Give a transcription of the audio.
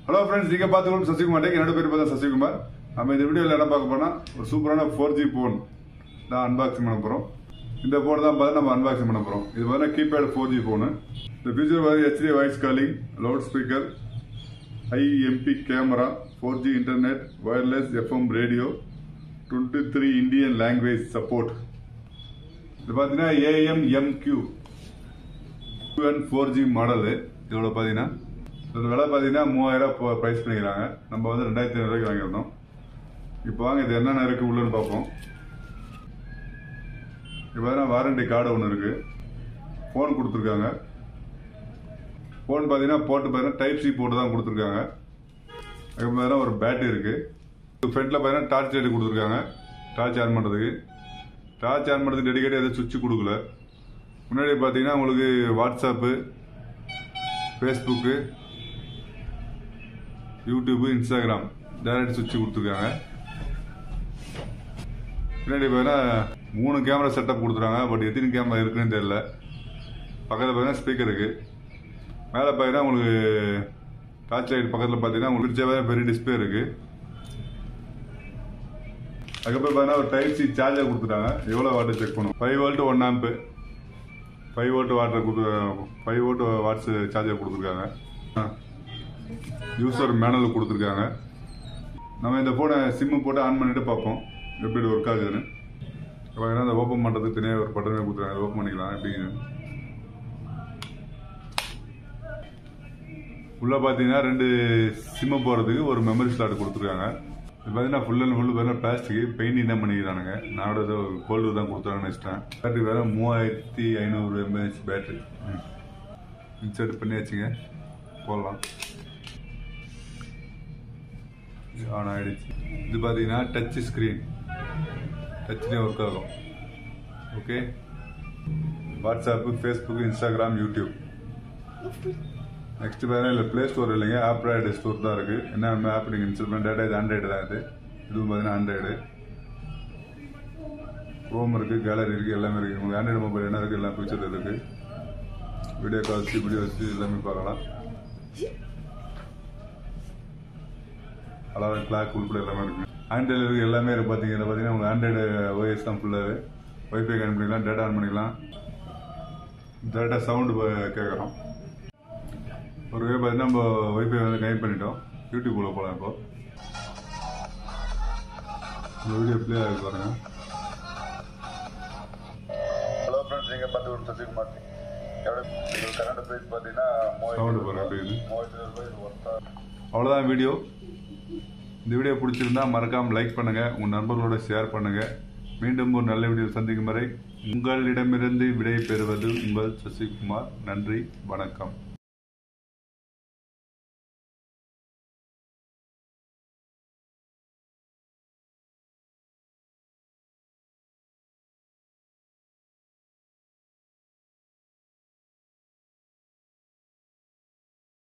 Hello friends, நீங்க பாத்துக்கணும் சசிகுமார். என்னோட பேர் பார்த்தா சசிகுமார். நம்ம இந்த வீடியோல என்ன பார்க்க போறோம்னா ஒரு சூப்பரான 4G போன் தான் அன்பாக்சிங் பண்ண போறோம். இந்த போன் தான் பார்த்து நம்ம அன்பாக்சிங் பண்ண போறோம். இது வந்து கீபேட் 4G போன். இந்த ஃபீச்சர் வந்து HD voice calling, loud speaker, IMP camera, 4G internet, wireless FM radio, 23 Indian language support. இது பாத்தீங்கன்னா AMMQ 4G மாடல். இதோட பாத்தீங்கன்னா விலை பார்த்தீங்கன்னா 3000 ப்ரைஸ் பண்ணிக்கிறாங்க. நம்ம வந்து 2500 வாங்கியிருந்தோம். இப்போ வாங்க இது என்னென்ன இருக்கு உள்ளன்னு பார்ப்போம். இப்போ பார்த்தீங்கன்னா வாரண்டி கார்டு ஒன்று இருக்கு. ஃபோன் கொடுத்துருக்காங்க. ஃபோன் பார்த்தீங்கன்னா போட்டு பார்த்தீங்கன்னா டைப் சி போட்டு தான் கொடுத்துருக்காங்க. அதுக்கு பார்த்தீங்கன்னா ஒரு பேட்டரி இருக்கு. ஃப்ரண்ட்ல பார்த்தீங்கன்னா டார்ச் லைட் கொடுத்துருக்காங்க. டார்ச் ஆன் பண்ணுறதுக்கு. டார்ச் ஆன் பண்ணுறதுக்கு டெடிகேட் எதுவும் சுவிட்ச் கொடுக்கல. முன்னாடி பார்த்தீங்கன்னா உங்களுக்கு WhatsApp, Facebook, YouTube, Instagram direct சுவிட்ச் கொடுத்துருக்காங்க. பின்னாடி பார்த்தீங்கன்னா 3 கேமரா செட்டப் கொடுத்துருக்காங்க. பட் எத்தனை கேமரா இருக்குன்னு தெரியல. பக்கத்தில் பார்த்தீங்கன்னா ஸ்பீக்கர் இருக்கு. மேலே பார்த்தீங்கன்னா உங்களுக்கு டார்ச் லைட் பக்கத்தில் பார்த்தீங்கன்னா உங்களுக்கு பிடிச்ச பெரிய டிஸ்பிளே இருக்கு. அதுக்கப்புறம் பார்த்தீங்கன்னா ஒரு டைப் சி சார்ஜர் கொடுத்துட்டாங்க. எவ்வளோ வாட்டர் செக் பண்ணும். 5 volt 1 amp, 5 volt watts charger கொடுத்துருக்காங்க. யூசர் மேனுவல் கொடுத்துருக்காங்க. நம்ம இந்த போனை சிம்மு போட்டு ஆன் பண்ணிட்டு பார்ப்போம் எப்படி ஒர்க் ஆகுதுன்னு. அதை ஓப்பன் பண்ணுறதுக்கு தனியாக ஒரு பட்டனை கொடுத்துருக்காங்க. ஓப்பன் பண்ணிக்கலாம். எப்படிங்க உள்ள பார்த்தீங்கன்னா 2 சிம்மு போகிறதுக்கு ஒரு மெமரி ஸ்லாட் கொடுத்துருக்காங்க. இது பார்த்தீங்கன்னா ஃபுல் அண்ட் ஃபுல் வேறு பிளாஸ்டிக் பெயிண்டிங் தான் பண்ணிக்கிறானுங்க. நான் ஏதோ கோல்டு தான் கொடுத்தாங்கன்னு நினச்சிட்டேன். பேட்டரி வேறு 3500 mAh பேட்டரி. இன்சர்ட் பண்ணி வச்சுங்க போடலாம். ஆன் ஆயிடுச்சு. இது பார்த்தீங்கன்னா டச் ஸ்க்ரீன், டச்லேயும் ஒர்க் ஆகும். Okay, WhatsApp, Facebook, Instagram, YouTube. Next பார்த்தீங்கன்னா இல்லை ப்ளே ஸ்டோர் இல்லைங்க, ஆப்ராய்டு ஸ்டோர் தான் இருக்குது. என்ன ஆப் நீங்கள் இன்ஸ்டால் பண்ண டேட்டா இது ஆண்ட்ராய்டு தான். இதுவும் பார்த்தீங்கன்னா ஆண்ட்ராய்டு. க்ரோம் இருக்குது, கேலரி இருக்குது, எல்லாமே இருக்குது. உங்களுக்கு ஆண்ட்ராய்டு மொபைல் என்ன இருக்குது எல்லாம் ஃபீச்சர் இருக்குது. வீடியோ கால்ஸ், வீடியோஸ் எல்லாமே பார்க்கலாம். அதாவது கிளாக் உள்பட எல்லாமே இருக்கு. ஆண்ட்ராய்டில் இருக்கு எல்லாமே இருக்கு. பார்த்தீங்கன்னா உங்களுக்கு ஆண்ட்ராய்டு OS தான் ஃபுல்லாகவே. வைஃபை கனெக்ட் பண்ணிக்கலாம், டேட்டா ஆன் பண்ணிக்கலாம். டேட்டா சவுண்டு கேட்குறோம். ஒரு பார்த்தீங்கன்னா நம்ம வைஃபை வந்து கனெக்ட் பண்ணிட்டோம். யூடியூப்ல போகலாம். இப்போ இந்த வீடியோ ப்ளே ஆகி பாருங்க. ஹலோ ஃப்ரெண்ட்ஸ், நீங்கள் பார்த்து ஒரு சசிகுமார். கரண்ட் ப்ரைஸ் பார்த்தீங்கன்னா சவுண்டு பாருங்க அப்படின்னு. அவ்வளோதான் வீடியோ. இந்த வீடியோ பிடிச்சிருந்தா மறக்காம லைக் பண்ணுங்க, உங்க நண்பர்களோட ஷேர் பண்ணுங்க. மீண்டும் ஒரு நல்ல வீடியோ சந்திக்கும் வரை உங்களிடமிருந்து விடை பெறுவது உங்கள் சசிகுமார். நன்றி, வணக்கம்.